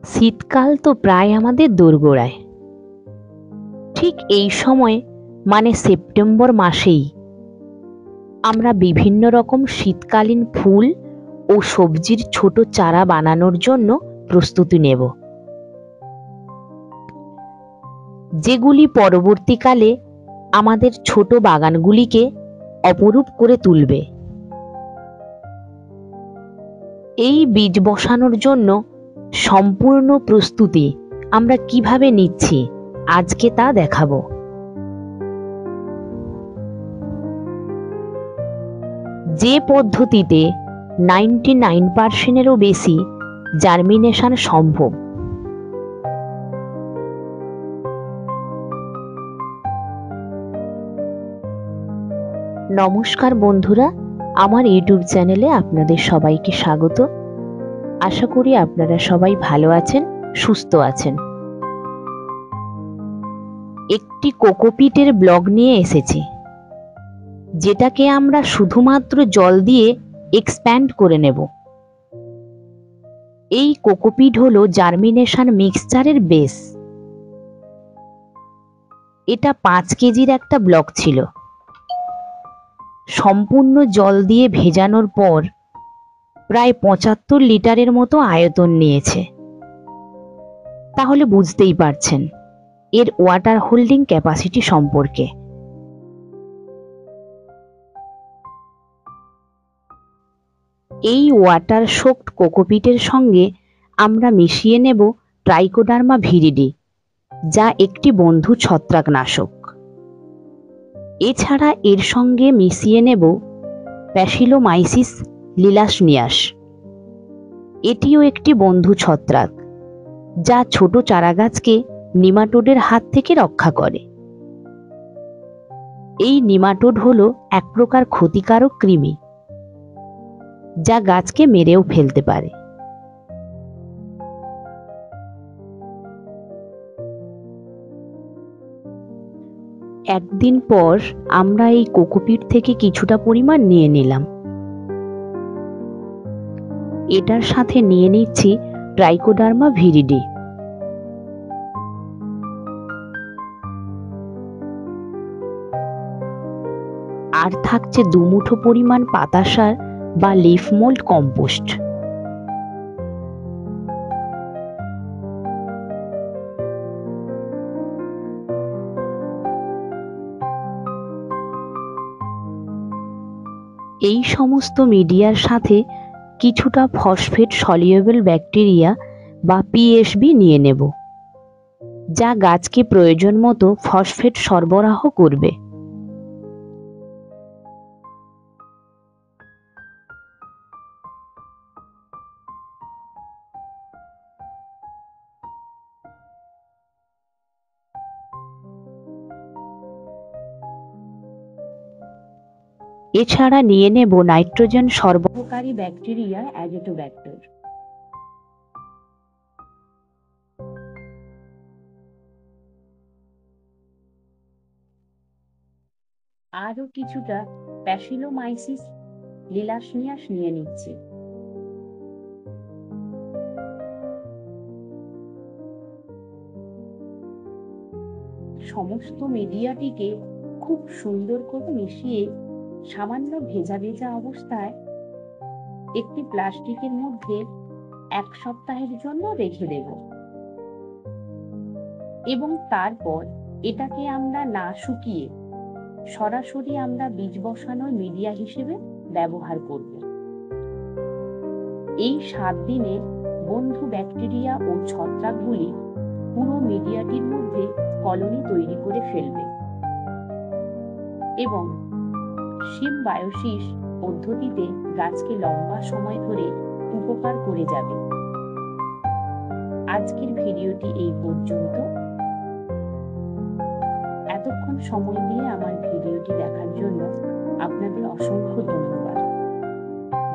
শীতকাল তো প্রায় আমাদের দোরগোড়ায়। ঠিক এই সময় মানে সেপ্টেম্বর মাসেই আমরা বিভিন্ন রকম শীতকালীন ফুল ও সবজির ছোট চারা বানানোর জন্য প্রস্তুতি নেব, যেগুলি পরবর্তীকালে আমাদের ছোট বাগানগুলিকে অপরূপ করে তুলবে। এই বীজ বসানোর জন্য সম্পূর্ণ প্রস্তুতি আমরা কিভাবে নিচ্ছি আজকে তা দেখাবো। যে পদ্ধতিতে 99%-এরও বেশি জার্মিনেশন সম্ভব। নমস্কার বন্ধুরা, আমার ইউটিউব চ্যানেলে আপনাদের সবাইকে স্বাগত। আশা করি আপনারা সবাই ভালো আছেন, সুস্থ আছেন। একটি কোকোপিটের ব্লগ নিয়ে এসেছি, যেটাকে আমরা শুধুমাত্র জল দিয়ে এক্সপ্যান্ড করে নেব। এই কোকোপিট হলো জার্মিনেশন মিক্সচারের বেস। এটা 5 কেজির একটা ব্লক ছিল। সম্পূর্ণ জল দিয়ে ভেজানোর পর প্রায় 75 লিটারের মতো আয়তন নিয়েছে। তাহলে বুঝতেই পারছেন এর ওয়াটার হোল্ডিং ক্যাপাসিটি সম্পর্কে। এই ওয়াটার সোকড কোকোপিটের সঙ্গে আমরা মিশিয়ে নেব ট্রাইকোডার্মা ভিরিডি, যা একটি বন্ধু ছত্রাকনাশক। এছাড়া এর সঙ্গে মিশিয়ে নেব প্যাসিলোমাইসিস লিলাসনিয়াস। এটিও একটি বন্ধু ছত্রাক, যা ছোট চারাগাছকে নিমাটোডের হাত থেকে রক্ষা করে। এই নিমাটোড হলো এক প্রকার ক্ষতিকারক কৃমি, যা গাছকে মেরেও ফেলতে পারে। একদিন পর আমরা এই কোকোপিট থেকে কিছুটা পরিমাণ নিয়ে নিলাম। এটার সাথে নিয়ে নিচ্ছি ট্রাইকোডার্মা ভিরিডি। আর থাকছে 2 মুঠো পরিমাণ পাতা সার বা লিফ মোল্ড কম্পোস্ট। এই সমস্ত মিডিয়ার সাথে কিছুটা ফসফেট সলিউবল ব্যাকটেরিয়া বা পিএসবি নিয়ে নেব, যা গাছকে প্রয়োজন মতো ফসফেট সরবরাহ করবে। এছাড়া নিয়ে নেব নাইট্রোজেন সরবরাহকারী ব্যাকটেরিয়া অ্যাজোটোব্যাক্টর। আরও কিছুটা প্যাসিলোমাইসিস লিলাসনিয়াস নিয়ে নিচ্ছি। সমস্ত মিডিয়াটিকে খুব সুন্দর করে মিশিয়ে সামান্য ভেজা ভেজা অবস্থায় একটি প্লাস্টিকের মধ্যে 1 সপ্তাহের জন্য রেখে দেব, এবং তারপর এটাকে আমরা না শুকিয়ে সরাসরি আমরা বীজ বসানোর মিডিয়া হিসেবে ব্যবহার করব। এই 7 দিনে বন্ধু ব্যাকটেরিয়া ও ছত্রাকগুলি পুরো মিডিয়াটির মধ্যে কলোনি তৈরি করে ফেলবে এবং সিম্বায়োসিস পদ্ধতিতে গাছকে লম্বা সময় ধরে উপকার করে যাবে। আজকের ভিডিওটি এই পর্যন্ত। এতক্ষণ সময় দিয়ে আমার ভিডিওটি দেখার জন্য আপনাদের অসংখ্য ধন্যবাদ।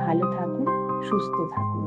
ভালো থাকুন, সুস্থ থাকুন।